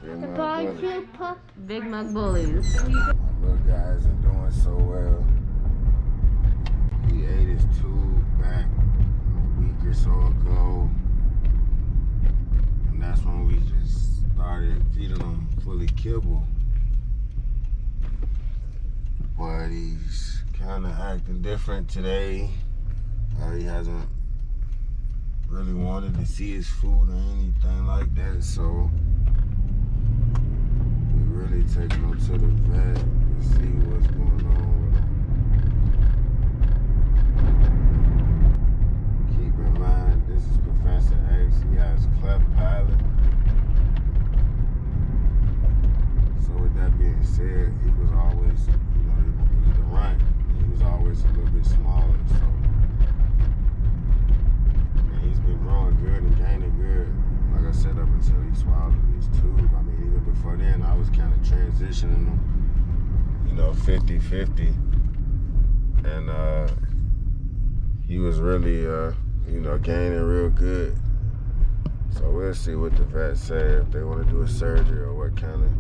BigMugBullies. My little guys are doing so well. He ate his tube back a week or so ago. And that's when we just started feeding him fully kibble. But he's kind of acting different today. He hasn't really wanted to see his food or anything like that, so we really taking him to the vet to see what's going on with him. Keep in mind, this is Professor X. He has cleft palate. So with that being said, he was always, he was the runt. He was always a little bit smaller, so he's been growing good and gaining good. Like I said, up until he swallowed his tube. I mean, even before then, I was kind of transitioning him, 50-50. And he was really, gaining real good. So we'll see what the vet say, if they want to do a surgery or what kind of,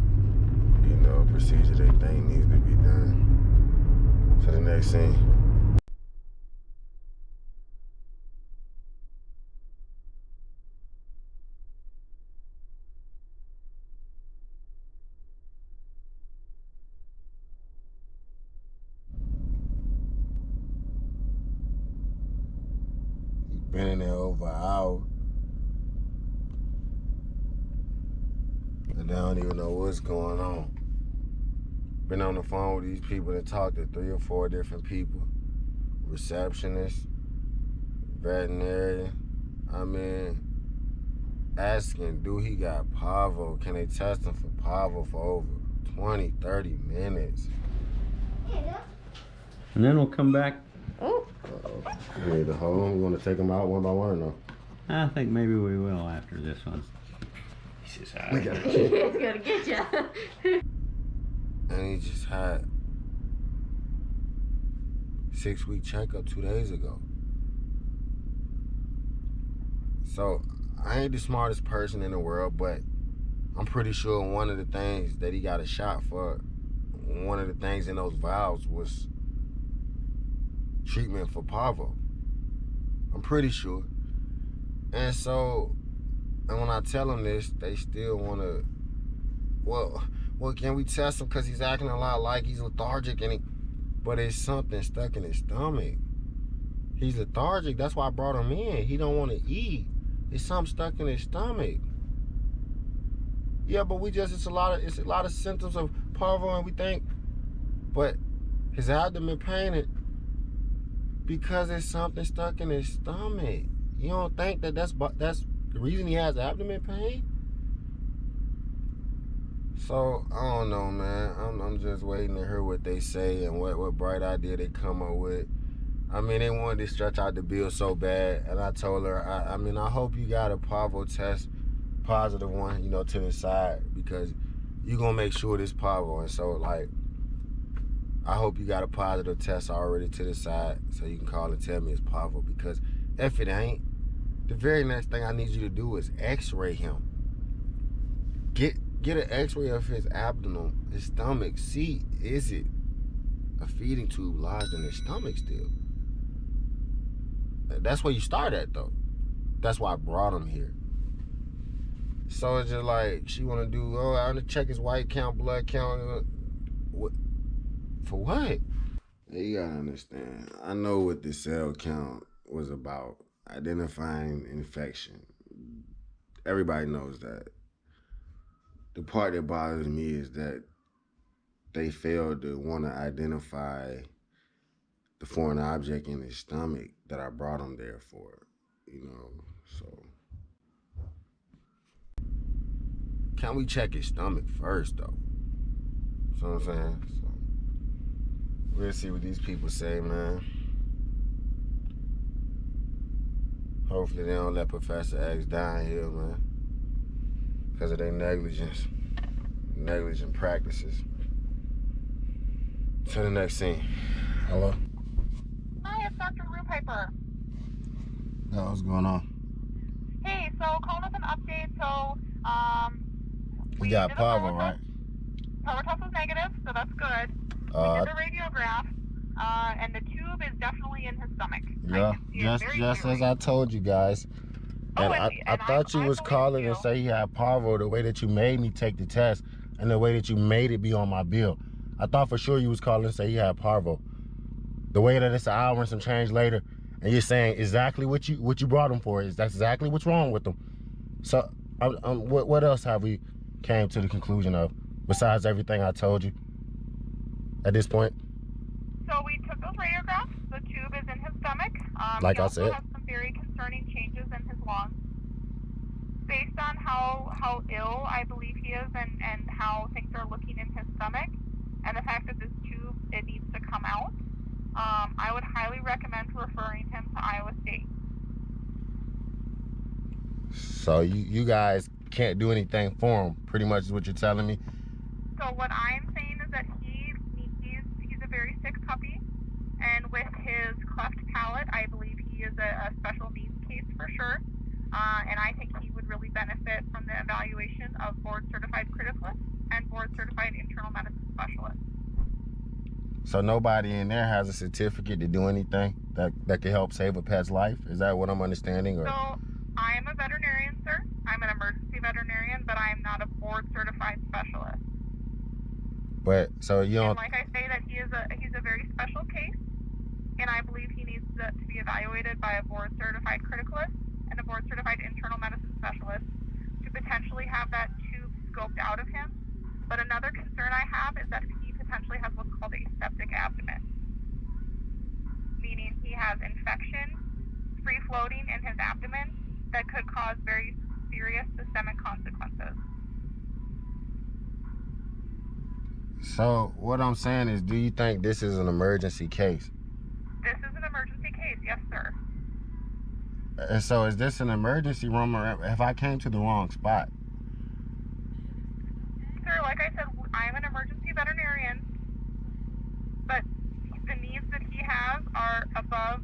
procedure they think needs to be done. To the next scene. Been in there over an hour. And they don't even know what's going on. Been on the phone with these people that talked to 3 or 4 different people. Receptionist, veterinarian. I mean, asking, do he got parvo? Can they test him for parvo for over 20, 30 minutes? And then we'll come back. Oh. You need to hold him? You want to take him out one by one or no? I think maybe we will after this one. He says, He's gonna get you. And he just had 6-week checkup 2 days ago. So I ain't the smartest person in the world, but I'm pretty sure one of the things that he got a shot for, one of the things in those vials was treatment for parvo. I'm pretty sure. And so, and when I tell them this, they still want to, well, can we test him because he's acting a lot like he's lethargic, but it's something stuck in his stomach. He's lethargic. That's why I brought him in. He don't want to eat. It's something stuck in his stomach. Yeah, but it's a lot of symptoms of parvo, and we think, but his abdomen painted because there's something stuck in his stomach. You don't think that's the reason he has abdomen pain? So, I don't know, man. I'm just waiting to hear what they say and what bright idea they come up with. I mean, they wanted to stretch out the bill so bad, and I told her, I hope you got a parvo test, positive one, to the side, because you're going to make sure this parvo. And so, like, I hope you got a positive test already to the side so you can call and tell me it's parvo, because if it ain't, the very next thing I need you to do is x-ray him. Get an x-ray of his abdomen, his stomach. See, is it a feeding tube lodged in his stomach still? That's where you start at, though. That's why I brought him here. So it's just like, she want to do, I want to check his white count, blood count. What? For what? You gotta understand, I know what the cell count was about. Identifying infection. Everybody knows that. The part that bothers me is that they failed to want to identify the foreign object in his stomach that I brought him there for, so. Can we check his stomach first, though? You know what I'm saying? So, we'll see what these people say, man. Hopefully they don't let Professor X down here, man, because of their negligent practices. To the next scene. Hello? Hi, it's Dr. Rupiper. What's going on? Hey, so calling with an update. So, You got did a parvo, parvo right? test. Parvo test was negative, so that's good. We did the radiograph, and the tube is definitely in his stomach. Yeah, I can see it just very just clearly. as I told you guys. And I thought you was calling and say he had parvo the way that you made me take the test and the way that you made it be on my bill. I thought for sure you was calling and say he had parvo. The way that it's an hour and some change later, and you're saying exactly what you brought him for is that's exactly what's wrong with him. So, what else have we came to the conclusion of besides everything I told you at this point? So we took those radiographs. The tube is in his stomach. Like he I also said. has some very concerning changes in his lungs. Based on how ill I believe he is and how things are looking in his stomach, and the fact that this tube, it needs to come out, I would highly recommend referring him to Iowa State. So you guys can't do anything for him, pretty much is what you're telling me? So what I'm saying is that he's a very sick puppy, and with his cleft palate, I believe he is a special needs case for sure. And I think he would really benefit from the evaluation of board-certified criticalists and board-certified internal medicine specialists. So nobody in there has a certificate to do anything that could help save a pet's life? Is that what I'm understanding? Or? So I am a veterinarian, sir. I'm an emergency veterinarian, but I am not a board-certified specialist. But so you don't. And like I say, that he's a very special case, and I believe he needs to be evaluated by a board-certified criticalist and a board-certified internal medicine specialist to potentially have that tube scoped out of him. But another concern I have is that he potentially has what's called a septic abdomen, meaning he has infection free-floating in his abdomen that could cause very serious systemic consequences. So what I'm saying is, do you think this is an emergency case? This is an emergency case, yes, sir. And so is this an emergency room, or if I came to the wrong spot? Sir, like I said, I'm an emergency veterinarian, but the needs that he has are above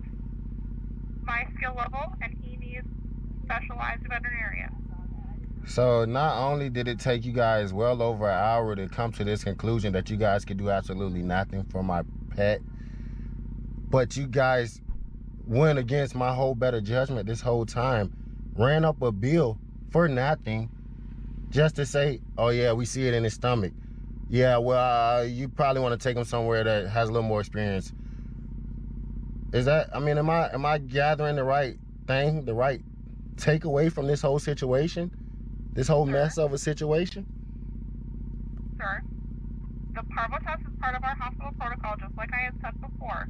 my skill level, and he needs specialized veterinarian. So not only did it take you guys well over an hour to come to this conclusion that you guys could do absolutely nothing for my pet, but you guys went against my whole better judgment this whole time, ran up a bill for nothing, just to say, oh yeah, we see it in his stomach. Yeah, well, you probably want to take him somewhere that has a little more experience. Is that, I mean, am I gathering the right thing, the right takeaway from this whole situation? This whole mess of a situation? Sir, the parvo test is part of our hospital protocol, just like I had said before.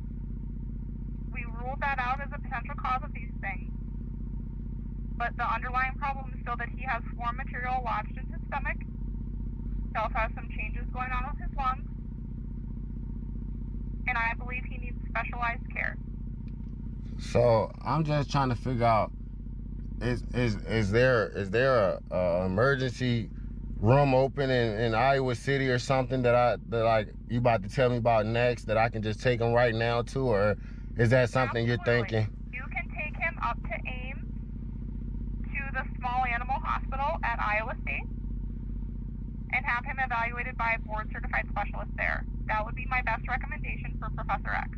We ruled that out as a potential cause of these things. But the underlying problem is still that he has foreign material lodged in his stomach. He also has some changes going on with his lungs. And I believe he needs specialized care. So I'm just trying to figure out, is there a emergency room open in Iowa City or something that like you about to tell me about next that I can just take him right now to, or is that something Absolutely. You're thinking? You can take him up to Ames to the small animal hospital at Iowa State and have him evaluated by a board certified specialist there. That would be my best recommendation for Professor X.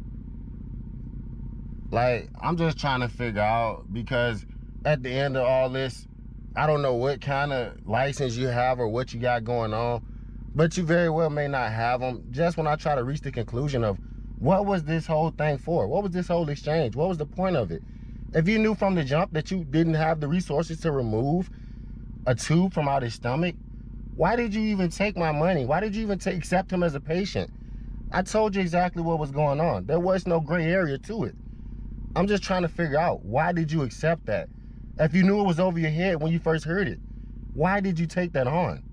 Like, I'm just trying to figure out, because at the end of all this, I don't know what kind of license you have or what you got going on, but you very well may not have them. Just when I try to reach the conclusion of what was this whole thing for? What was this whole exchange? What was the point of it? If you knew from the jump that you didn't have the resources to remove a tube from out his stomach, why did you even take my money? Why did you even accept him as a patient? I told you exactly what was going on. There was no gray area to it. I'm just trying to figure out, why did you accept that? If you knew it was over your head when you first heard it, why did you take that on?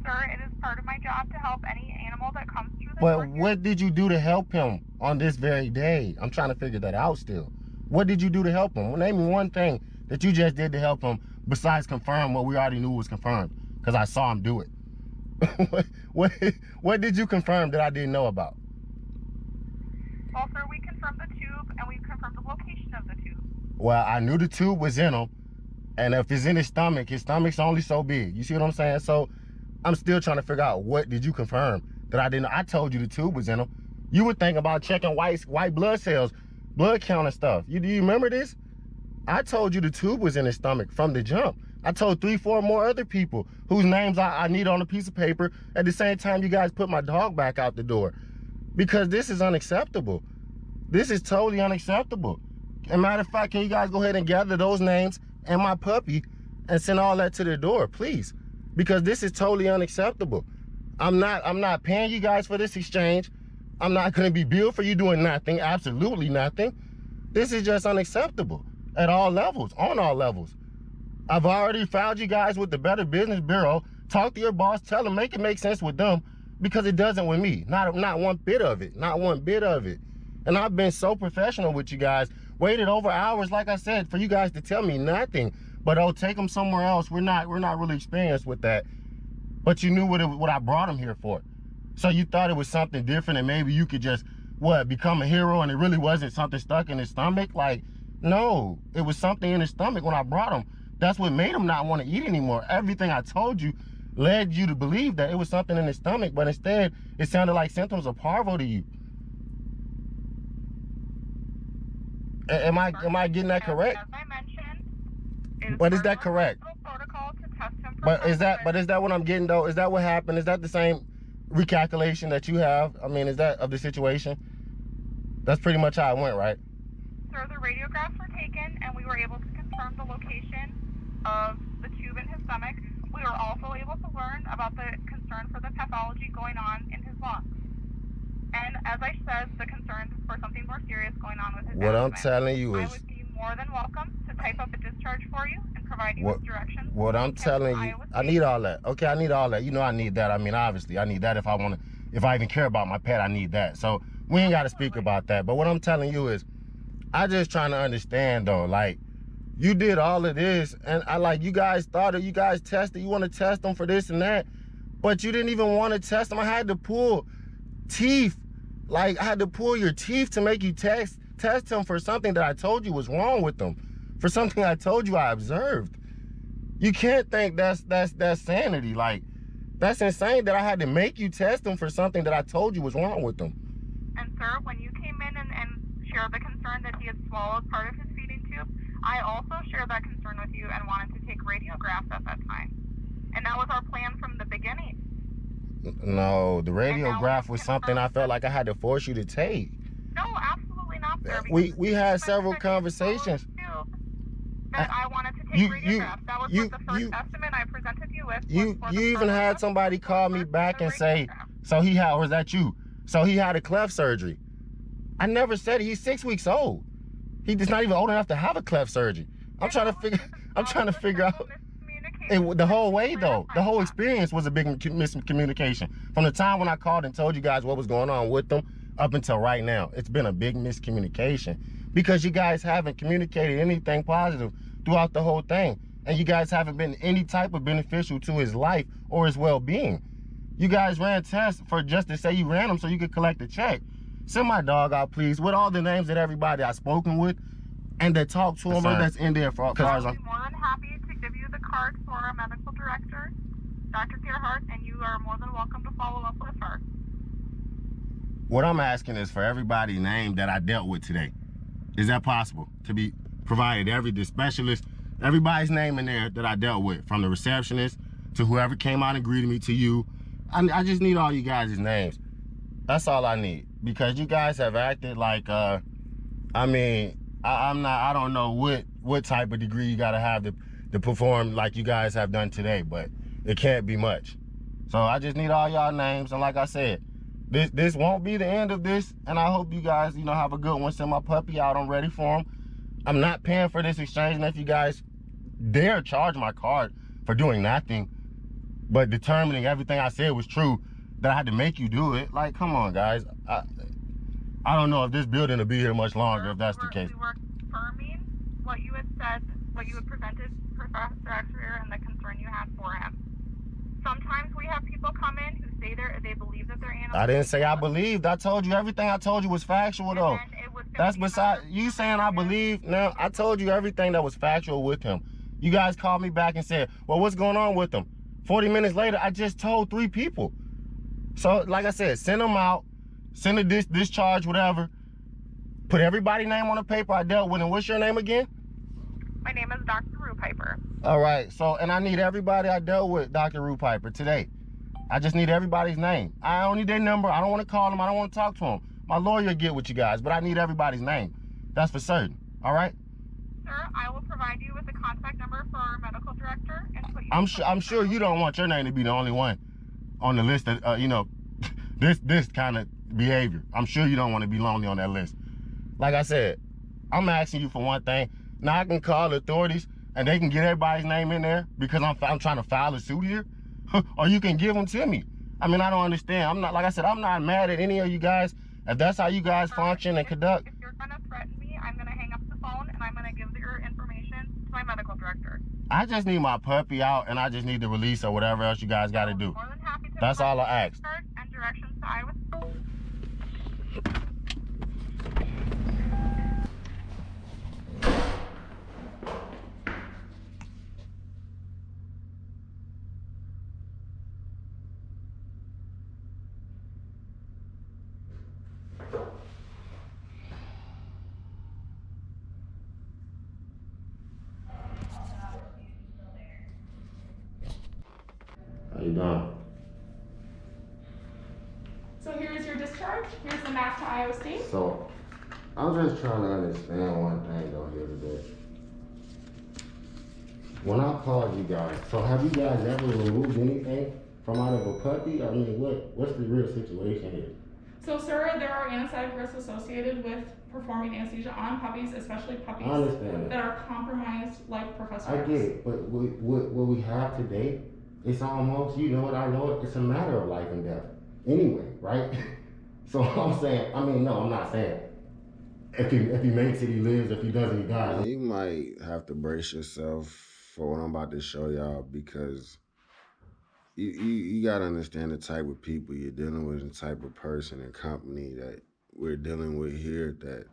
Sir, it is part of my job to help any animal that comes through the But door here. what did you do to help him on this very day? I'm trying to figure that out still. What did you do to help him? Well, name me one thing that you just did to help him besides confirm what we already knew was confirmed, because I saw him do it. what did you confirm that I didn't know about? Well, sir, we confirmed the tube and we confirmed the location of the tube. Well, I knew the tube was in him, And if it's in his stomach's only so big. You see what I'm saying? So I'm still trying to figure out, what did you confirm that I didn't? I told you the tube was in him. You were thinking about checking white blood cells, blood count and stuff. Do you remember this? I told you the tube was in his stomach from the jump. I told 3, 4 more other people whose names I need on a piece of paper at the same time you guys put my dog back out the door. Because this is unacceptable. This is totally unacceptable. As a matter of fact, can you guys go ahead and gather those names and my puppy and send all that to the door, please? Because this is totally unacceptable. I'm not paying you guys for this exchange. I'm not gonna be billed for you doing nothing, absolutely nothing. This is just unacceptable at all levels, on all levels. I've already filed you guys with the Better Business Bureau. Talk to your boss, tell them, make it make sense with them, because it doesn't with me. Not one bit of it, not one bit of it. And I've been so professional with you guys, waited over hours, like I said, for you guys to tell me nothing. But oh, take them somewhere else. We're not really experienced with that. But you knew what I brought them here for. So you thought it was something different, and maybe you could just, become a hero, and it really wasn't something stuck in his stomach? Like, no, it was something in his stomach when I brought him. That's what made him not want to eat anymore. Everything I told you led you to believe that it was something in his stomach, but instead, it sounded like symptoms of parvo to you. Am I getting that correct? As I mentioned, but is that correct? Protocol to test him for But is that what I'm getting though? Is that what happened? Is that the same recalculation that you have? I mean, is that of the situation? That's pretty much how it went, right? Sir, the radiographs were taken, and we were able to confirm the location of the tube in his stomach. We were also able to learn about the concern for the pathology going on in his lungs. And as I said, the concern is for something more serious going on with his What abdomen. I'm telling you is, I would be more than welcome to type up a discharge for you and provide you with directions. What I'm telling you, I need all that. Okay, I need all that. You know I need that. I mean, obviously, I need that if I even care about my pet, I need that. So we ain't got to speak about that. But what I'm telling you is, I just trying to understand though, like, you did all of this, and you guys started, you guys tested, you want to test them for this and that, but you didn't even want to test them. I had to pull teeth. Like, I had to pull your teeth to make you test him for something that I told you was wrong with them, for something I told you I observed. You can't think that's sanity. Like, that's insane that I had to make you test him for something that I told you was wrong with them. And sir, when you came in and shared the concern that he had swallowed part of his feeding tube, I also shared that concern with you and wanted to take radiographs at that time. And that was our plan from the beginning. No, the radiograph was something I felt like I had to force you to take. No, absolutely not, sir. We had several conversations. That I wanted to take radiographs. That was what the first estimate I presented you with. You even had somebody call me back and say, or was that you? So he had a cleft surgery. I never said he's 6 weeks old. He's just not even old enough to have a cleft surgery. I'm trying to figure out. The whole way though, the whole experience was a big miscommunication. From the time when I called and told you guys what was going on with them up until right now, it's been a big miscommunication because you guys haven't communicated anything positive throughout the whole thing. And you guys haven't been any type of beneficial to his life or his well-being. You guys ran tests for just to say you ran them so you could collect a check. Send my dog out, please, with all the names that everybody I've spoken with and that talked to him or that's in there for cars. I'll be more than happy to give you the card for our medical director, Dr. Gerhardt, and you are more than welcome to follow up with her. What I'm asking is for everybody's name that I dealt with today. Is that possible to be provided? The specialist, everybody's name in there that I dealt with, from the receptionist to whoever came out and greeted me to you. I just need all you guys' names. That's all I need, because you guys have acted like, I don't know what type of degree you gotta have to perform like you guys have done today, but it can't be much. So I just need all y'all names, and like I said, this won't be the end of this, and I hope you guys, have a good one. Send my puppy out, I'm ready for him. I'm not paying for this exchange, and if you guys dare charge my card for doing nothing, but determining everything I said was true, that I had to make you do it, like, come on, guys. I don't know if this building will be here much longer if that's the case. We were confirming what you had said, what you had presented Professor X-Ray and the concern you had for him. Sometimes we have people come in who say they believe that they're animals. I didn't say I believed. I told you everything I told you was factual, though. That's beside you saying I believe. Now, I told you everything that was factual with him. You guys called me back and said, well, what's going on with them? 40 minutes later, I just told 3 people. So, like I said, send them out, send a discharge, whatever. Put everybody's name on the paper I dealt with. And what's your name again? My name is Dr. Rue Piper. All right, so, and I need everybody I dealt with, Dr. Rue Piper, today. I just need everybody's name. I don't need their number. I don't want to call them. I don't want to talk to them. My lawyer will get with you guys, but I need everybody's name. That's for certain, all right? Sir, I will provide you with the contact number for our medical director and put you... I'm sure you don't want your name to be the only one on the list that, you know, this kind of behavior. I'm sure you don't want to be lonely on that list. Like I said, I'm asking you for one thing. Now I can call the authorities and they can get everybody's name in there because I'm trying to file a suit here. Or you can give them to me. I mean, I don't understand. I'm not, like I said, I'm not mad at any of you guys. If that's how you guys function and conduct. If you're going to threaten me, I'm going to hang up the phone and I'm going to give your information to my medical director. I just need my puppy out and I just need the release or whatever else you guys got to do. More than happy to That's all I ask. And directions to Iowa. How you doing? So here's your discharge. Here's the map to Iowa State. So, I'm just trying to understand one thing though here today. When I called you guys, so have you guys ever removed anything from out of a puppy? I mean, what's the real situation here? So, sir, there are anesthetic risks associated with performing anesthesia on puppies, especially puppies I understand that are compromised, like Professor I X. get it, but what we have today, it's almost, you know it, I know it, it's a matter of life and death. Anyway, right? So I'm saying, I mean, no, I'm not saying if he makes it, he lives. If he doesn't, he dies. You might have to brace yourself for what I'm about to show y'all because you gotta understand the type of people you're dealing with and the type of person and company that we're dealing with here, that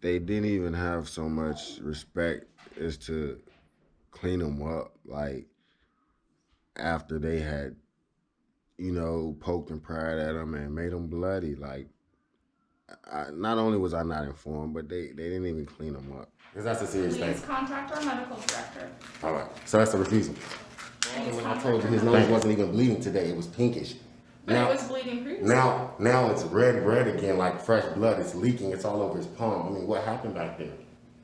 they didn't even have so much respect as to clean them up, like after they had, you know, poked and pried at them and made them bloody. Like, not only was I not informed, but they didn't even clean them up. Because that's a serious thing. Please contact our medical director. All right, so that's a refusal. When I told you his nose wasn't even bleeding today, it was pinkish. But Now, it was bleeding previously. now it's red again, like fresh blood. It's leaking. It's all over his palm. I mean, what happened back there?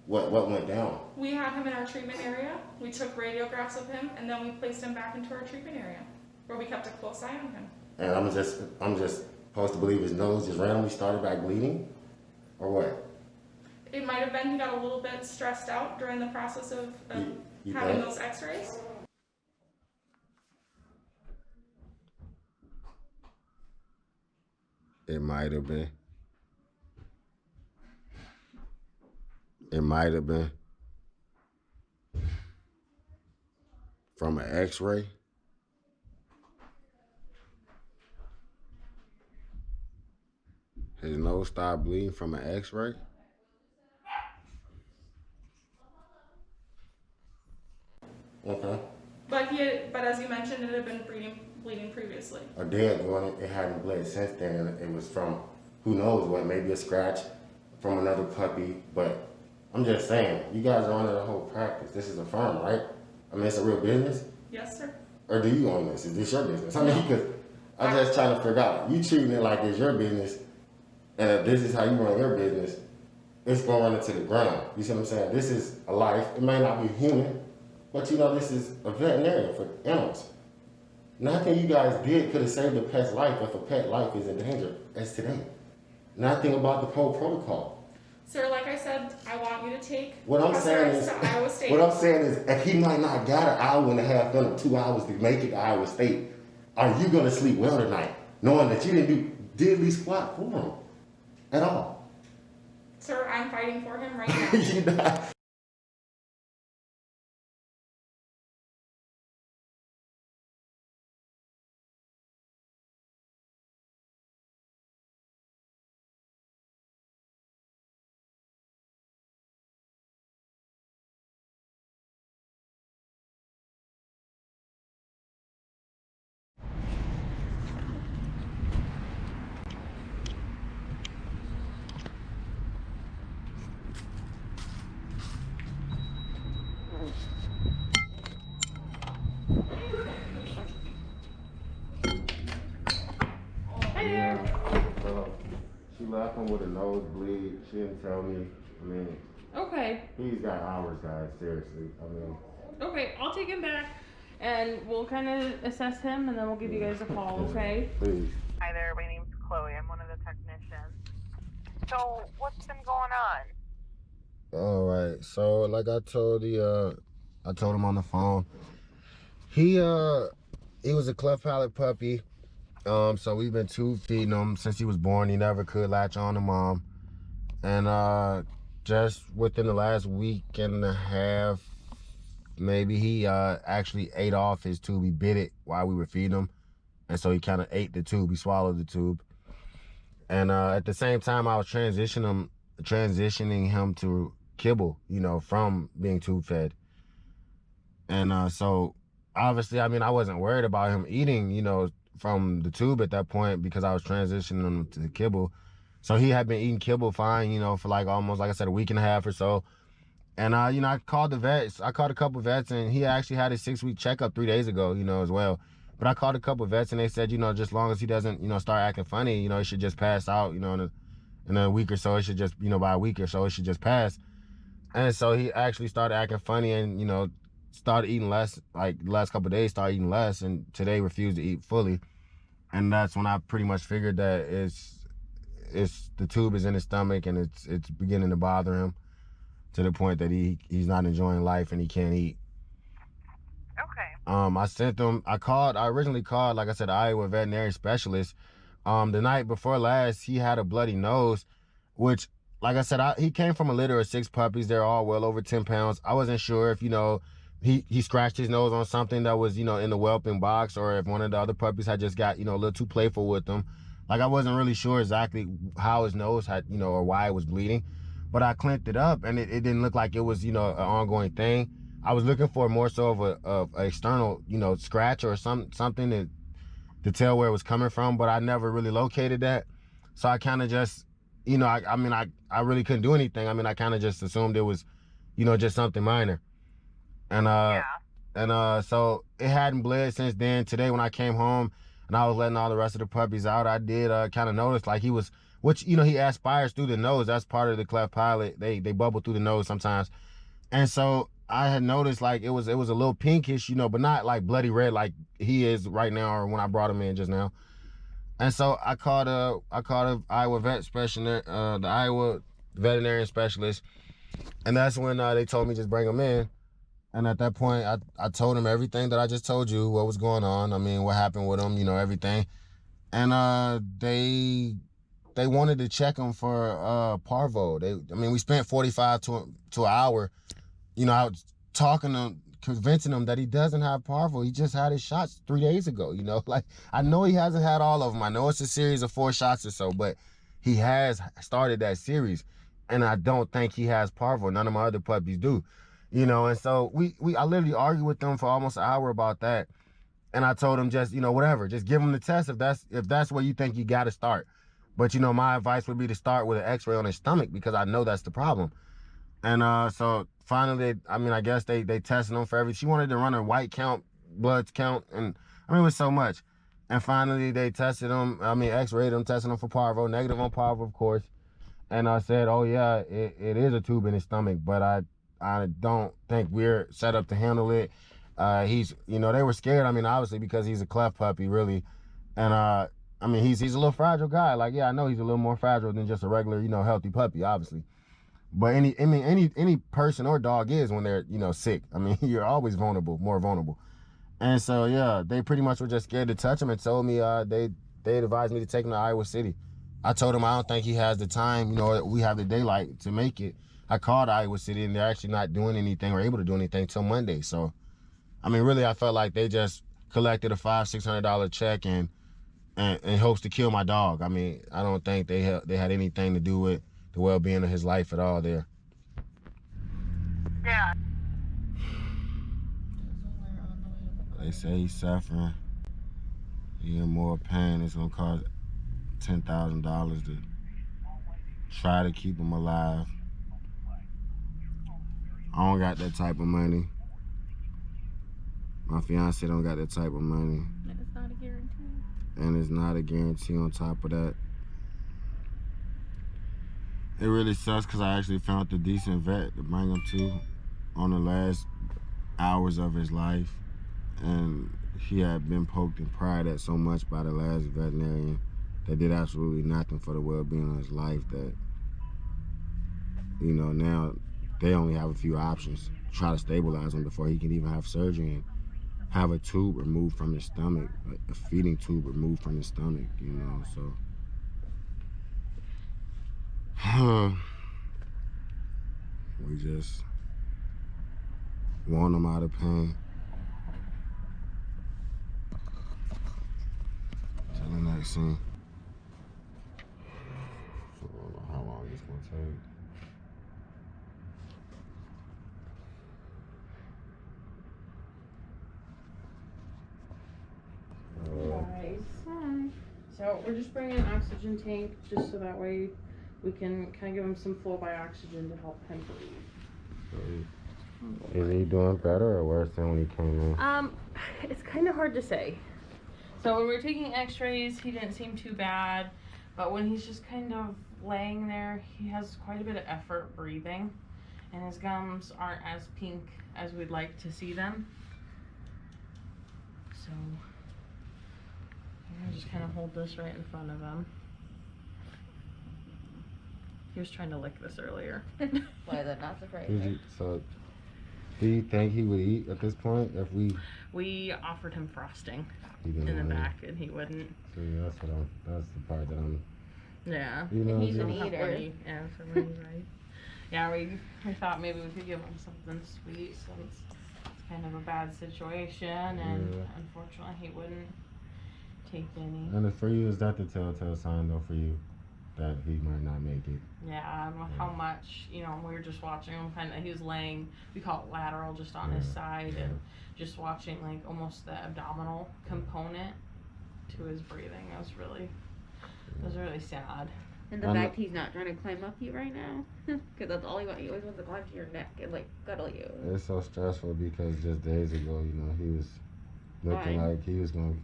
What went down? We had him in our treatment area. We took radiographs of him, and then we placed him back into our treatment area, where we kept a close eye on him. And I'm just supposed to believe his nose just randomly started back bleeding, or what? It might have been he got a little bit stressed out during the process of You having think? those x-rays. It might have been. It might have been. From an x-ray. His nose started bleeding from an x-ray. Okay. But as you mentioned, it had been bleeding previously. A day ago, it hadn't bled since then, and it was from, who knows what, maybe a scratch from another puppy, but I'm just saying, you guys are under the whole practice. This is a firm, right? I mean, it's a real business? Yes, sir. Or do you own this? Is this your business? I mean, because I'm just trying to figure out, you treating it like it's your business, and if this is how you run your business, it's gonna run into the ground. You see what I'm saying? This is a life. It may not be human, but you know, this is a veterinarian for animals. Nothing you guys did could have saved a pet's life if a pet life is in danger as today. Nothing about the whole protocol. Sir, like I said, I want you to take What I'm saying is, to Iowa State. what I'm saying is, if he might not got an hour and a half in or 2 hours to make it to Iowa State, are you gonna sleep well tonight, knowing that you didn't do diddly squat for him at all? Sir, I'm fighting for him right now. You're not. left him with a nosebleed. She didn't tell me. I mean, Okay. he's got hours, guys. Seriously. I mean. Okay, I'll take him back, and we'll kind of assess him, and then we'll give you guys a call. Okay? Please. Hi there, my name's Chloe. I'm one of the technicians. So, what's been going on? All right. So, like I told him on the phone. He was a cleft palate puppy. So we've been tube feeding him since he was born. He never could latch on to mom. And just within the last week and a half, maybe, he actually ate off his tube. He bit it while we were feeding him. And so he kind of ate the tube. He swallowed the tube. And at the same time, I was transitioning him to kibble, you know, from being tube fed. And so obviously, I mean, I wasn't worried about him eating, you know, from the tube at that point because I was transitioning him to the kibble. So he had been eating kibble fine, you know, for like almost, like I said, a week and a half or so. And, you know, I called the vets. I called a couple vets, and he actually had his 6-week checkup 3 days ago, you know, as well. But I called a couple vets, and they said, you know, just long as he doesn't, you know, start acting funny, you know, he should just pass out, you know, in a week or so. It should just, you know, by a week or so, it should just pass. And so he actually started acting funny and, you know, started eating less, like the last couple of days started eating less, and today refused to eat fully. And that's when I pretty much figured that it's the tube is in his stomach, and it's beginning to bother him to the point that he's not enjoying life and he can't eat. Okay. I originally called, like I said, the Iowa veterinary specialist. The night before last, he had a bloody nose, which, like I said, he came from a litter of 6 puppies. They're all well over 10 pounds. I wasn't sure if, you know, he scratched his nose on something that was, you know, in the whelping box, or if one of the other puppies had just got, you know, a little too playful with him. Like, I wasn't really sure exactly how his nose had, you know, or why it was bleeding. But I cleaned it up, and it didn't look like it was, you know, an ongoing thing. I was looking for more so of a external, you know, scratch or something to tell where it was coming from, but I never really located that. So I kind of just, you know, I mean, I really couldn't do anything. I mean, I kind of just assumed it was, you know, just something minor. And so it hadn't bled since then. Today when I came home and I was letting all the rest of the puppies out, I did kind of notice like he was, which, you know, he aspires through the nose. That's part of the cleft palate. They bubble through the nose sometimes. And so I had noticed like it was a little pinkish, you know, but not like bloody red like he is right now or when I brought him in just now. And so I called a Iowa vet specialist, the Iowa veterinarian specialist, and that's when they told me just bring him in. And at that point, I told him everything that I just told you, what was going on. I mean, what happened with him, you know, everything. And they wanted to check him for parvo. We spent 45 to an hour, you know, I was talking to him, convincing him that he doesn't have parvo. He just had his shots 3 days ago, you know. Like, I know he hasn't had all of them. I know it's a series of 4 shots or so, but he has started that series. And I don't think he has parvo. None of my other puppies do, you know. And so I literally argued with them for almost an hour about that. And I told him just, you know, whatever, just give him the test if that's where you think you got to start. But, you know, my advice would be to start with an x-ray on his stomach because I know that's the problem. And so finally, I guess they tested him for everything. She wanted to run a white count, blood count, and it was so much. And finally they tested him, x-rayed him, tested him for parvo, negative on parvo, of course. And I said, oh yeah, it is a tube in his stomach, but I don't think we're set up to handle it. He's, you know, they were scared, obviously because he's a cleft puppy, really. And he's a little fragile guy. Like, yeah, I know he's a little more fragile than just a regular, you know, healthy puppy, obviously. But any person or dog is when they're, you know, sick. You're always vulnerable, more vulnerable. And so, yeah, they pretty much were just scared to touch him and told me they advised me to take him to Iowa City. I told him I don't think he has the time, you know, we have the daylight to make it. I called Iowa City and they're actually not doing anything or able to do anything till Monday. So, really, I felt like they just collected a $500-600 check and hopes to kill my dog. I don't think they had anything to do with the well-being of his life at all there. Yeah. They say he's suffering. He in more pain. It's gonna cost $10,000 to try to keep him alive. I don't got that type of money. My fiance don't got that type of money. And it's not a guarantee. And it's not a guarantee on top of that. it really sucks because I actually found a decent vet to bring him to on the last hours of his life, and he had been poked and pried at so much by the last veterinarian that did absolutely nothing for the well-being of his life that, you know, now they only have a few options. Try to stabilize him before he can even have surgery and have a tube removed from his stomach, a feeding tube removed from his stomach, you know, so. We just want him out of pain. Till the next scene. So I don't know how long it's gonna take. Nice. So we're just bringing an oxygen tank just so that way we can kind of give him some flow by oxygen to help him breathe. Is he doing better or worse than when he came in? It's kind of hard to say. So when we were taking x-rays, he didn't seem too bad, but when he's just kind of laying there, he has quite a bit of effort breathing, and his gums aren't as pink as we'd like to see them. So I'm gonna just kind of hold this right in front of him. He was trying to lick this earlier. Why is that not surprising? So, do you think he would eat at this point if We offered him frosting he in didn't the want back, and he wouldn't. See, that's the part that I'm. Yeah. You know, He's an Don't have eater. money. Yeah, for money, right? Yeah, we thought maybe we could give him something sweet since it's kind of a bad situation, and Yeah. unfortunately he wouldn't take any. And for you, is that the telltale sign though for you that he might not make it? Yeah, and with how much, you know, we were just watching him kind of, he was laying, we call it lateral, just on his side, and just watching like almost the abdominal component to his breathing. It was really sad. And the fact he's not trying to climb up you right now, because that's all he wants. He always wants to climb to your neck and like cuddle you. It's so stressful because just days ago, you know, he was looking like he was gonna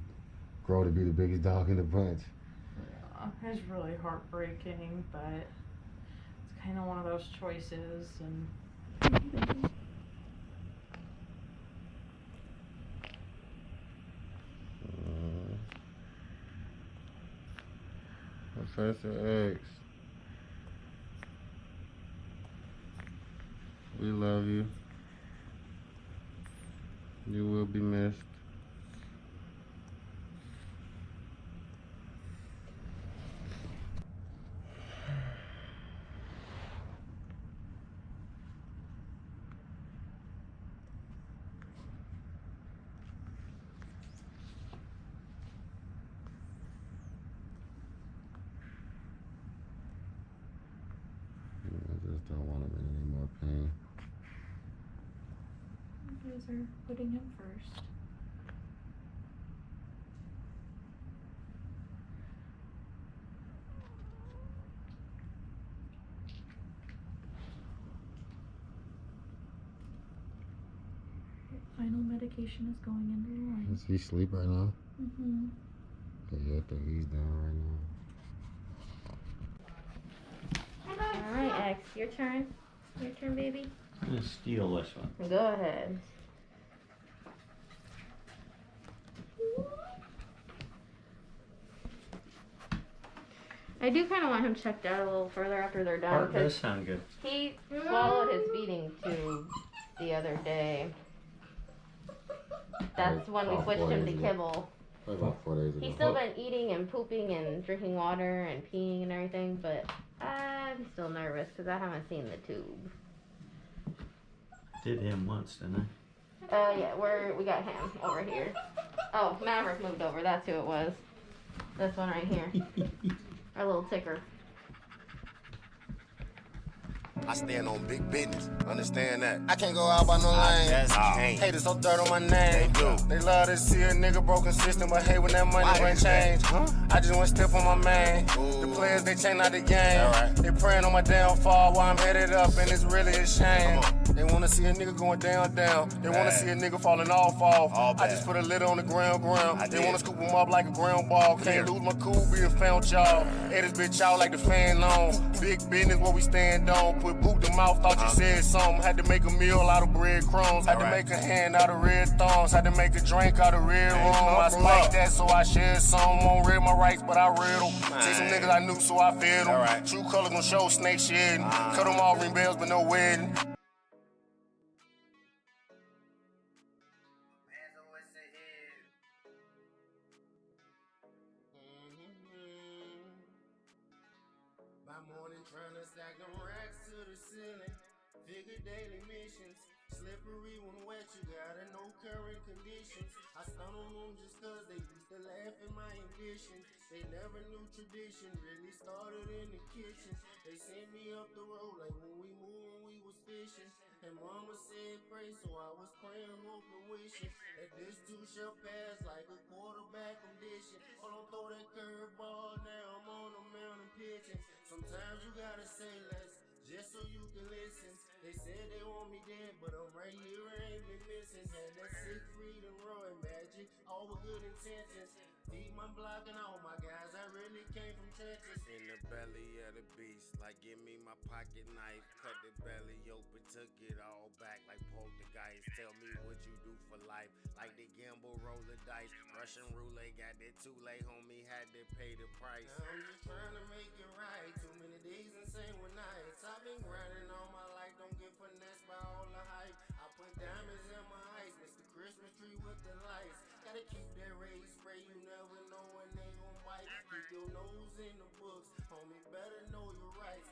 grow to be the biggest dog in the bunch. Yeah, it's really heartbreaking, but it's kind of one of those choices, and Professor X, we love you. You will be missed. I just don't want him in any more pain. You guys are putting him first. Final medication is going into the line. Does he sleep right now? Mm-hmm. Yeah, I think he's down right now. Alright, X, your turn. Your turn, baby. I'm gonna steal this one. Go ahead. I do kind of want him checked out a little further after they're done, Heart does because sound good. he swallowed his feeding tube the other day. That's when we switched him to kibble. Probably about 4 days ago. He's still been eating and pooping and drinking water and peeing and everything, but I'm still nervous because I haven't seen the tube. Did him once, didn't Yeah, we got him over here. Oh, Maverick moved over. That's who it was. This one right here. I? Our little ticker. I stand on big business. Understand that? I can't go out by no lane. Haters so dirt on my name. They do. They love to see a nigga broke consistent, but hate when that money Why bring is that? change. Huh? I just want to step on my man. Ooh. The players, they change out the game. Alright. They praying on my downfall while I'm headed up, and it's really a shame. Come on. They wanna see a nigga going down. They wanna Bad. see a nigga falling off. All I bad. just put a lid on the ground. I They did. wanna scoop him up like a ground ball. here. Can't lose my cool, be a found y'all. Hey, this bitch out like the fan on. Big business, what we stand on. Put boot the mouth, thought you said something. Had to make a meal out of breadcrumbs. Had to Alright. make a hand out of red thongs. Had to make a drink out of red rum. I come spiked on. that, so I shared some. Won't read my rights, but I read them. See some niggas I knew, so I fed them. Alright. True colors gon' show snake shedding. Cut them off, ring bells, but no wedding. My morning tryna stack them racks to the ceiling. Figure daily missions. Slippery when wet, you gotta know current conditions. I stun on them just cause they used to laugh at my ambition. They never knew tradition, really started in the kitchen. They sent me up the road like when we moved when we was fishing. And mama said pray, so I was praying, hoping, wishing that this too shall pass like a quarterback condition. Hold on, throw that curveball, now I'm on the mountain pitching. Sometimes you gotta say less, just so you can listen. They said they want me dead, but I'm right here, I ain't been missing. Had that sick freedom, Roy magic, all with good intentions. Feed my block and all my guys, I really came from trenches. In the belly of the beast, like give me my pocket knife. Cut the belly open, took it all back like poltergeist. Tell me what you do for life, like they gamble, roll the dice. Russian roulette, got that too late, homie, had to pay the price. Now I'm just trying to make it right. Too many days and same with nights. I've been grinding all my life, don't get finessed by all the hype. I put diamonds in my ice, mix the Christmas tree with the lights. Gotta keep that race spray, you never know when they gon' bite. Keep your nose in the books, homie, better know your rights.